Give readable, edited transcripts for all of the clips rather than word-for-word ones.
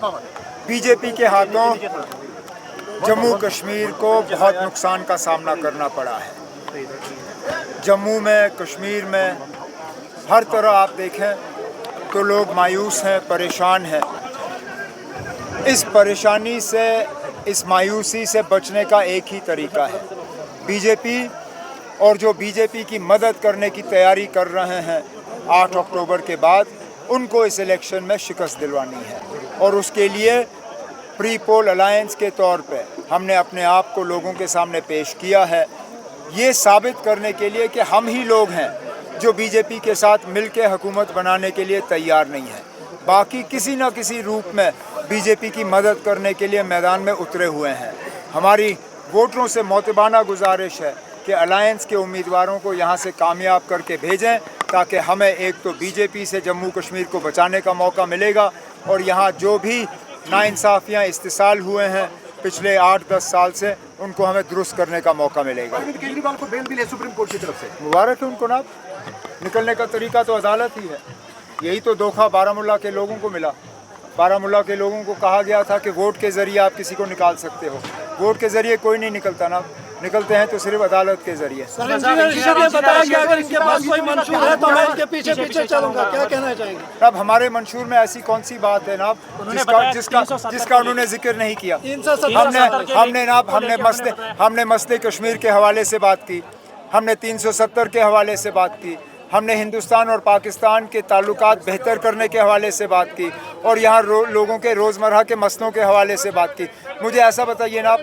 BJP के हाथों जम्मू कश्मीर को बहुत नुकसान का सामना करना पड़ा है। जम्मू में, कश्मीर में हर तरह आप देखें तो लोग मायूस हैं, परेशान हैं। इस परेशानी से, इस मायूसी से बचने का एक ही तरीका है। बीजेपी और जो बीजेपी की मदद करने की तैयारी कर रहे हैं 8 अक्टूबर के बाद, उनको इस इलेक्शन में शिकस्त दिलवानी है। और उसके लिए प्री पोल अलायंस के तौर पे हमने अपने आप को लोगों के सामने पेश किया है, ये साबित करने के लिए कि हम ही लोग हैं जो बीजेपी के साथ मिलकर हुकूमत बनाने के लिए तैयार नहीं है। बाकी किसी न किसी रूप में बीजेपी की मदद करने के लिए मैदान में उतरे हुए हैं। हमारी वोटरों से मोतबाना गुजारिश है कि अलायंस के उम्मीदवारों को यहाँ से कामयाब करके भेजें, ताकि हमें एक तो बीजेपी से जम्मू कश्मीर को बचाने का मौका मिलेगा, और यहाँ जो भी नाइंसाफ़ियाँ इस्तेसाल हुए हैं पिछले 8-10 साल से, उनको हमें दुरुस्त करने का मौका मिलेगा। केजरीवाल को बेल मिले सुप्रीम कोर्ट की तरफ से, मुबारक है उनको ना। निकलने का तरीका तो अदालत ही है। यही तो धोखा बारामूला के लोगों को मिला। बारामूला के लोगों को कहा गया था कि वोट के ज़रिए आप किसी को निकाल सकते हो। वोट के ज़रिए कोई नहीं निकलता ना, निकलते हैं तो सिर्फ अदालत के ज़रिए। बताया कि अगर इनके पास कोई मंशूर है तो मैं इनके पीछे पीछे चलूंगा, क्या कहना चाहेंगे? अब हमारे मंशूर में ऐसी कौन सी बात है ना जिसका उन्होंने जिक्र नहीं किया। हमने मसले कश्मीर के हवाले से बात की, हमने 370 के हवाले से बात की, हमने हिंदुस्तान और पाकिस्तान के ताल्लुकात बेहतर करने के हवाले से बात की, और यहाँ लोगों के रोज़मर्रा के मसलों के हवाले से बात की। मुझे ऐसा बताइए ना,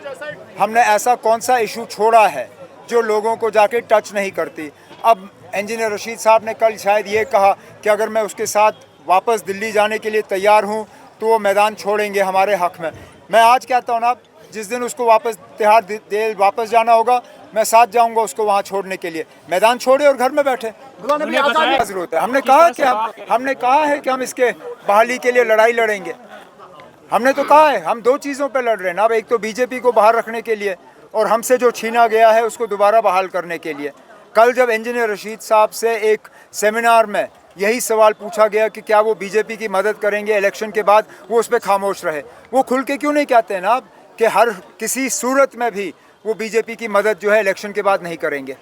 हमने ऐसा कौन सा इशू छोड़ा है जो लोगों को जाके टच नहीं करती। अब इंजीनियर रशीद साहब ने कल शायद ये कहा कि अगर मैं उसके साथ वापस दिल्ली जाने के लिए तैयार हूँ तो वो मैदान छोड़ेंगे हमारे हक़ में। मैं आज कहता हूँ ना, जिस दिन उसको वापस तिहाड़ जेल वापस जाना होगा, मैं साथ जाऊंगा उसको वहाँ छोड़ने के लिए। मैदान छोड़े और घर में बैठे, जरूरत है। हमने कहा है कि हम इसके बहाली के लिए लड़ाई लड़ेंगे। हमने तो कहा है, हम 2 चीज़ों पे लड़ रहे हैं ना। अब एक तो बीजेपी को बाहर रखने के लिए, और हमसे जो छीना गया है उसको दोबारा बहाल करने के लिए। कल जब इंजीनियर रशीद साहब से एक सेमिनार में यही सवाल पूछा गया कि क्या वो बीजेपी की मदद करेंगे इलेक्शन के बाद, वो उस पर खामोश रहे। वो खुल के क्यों नहीं कहते हैं ना कि हर किसी सूरत में भी वो बीजेपी की मदद जो है इलेक्शन के बाद नहीं करेंगे।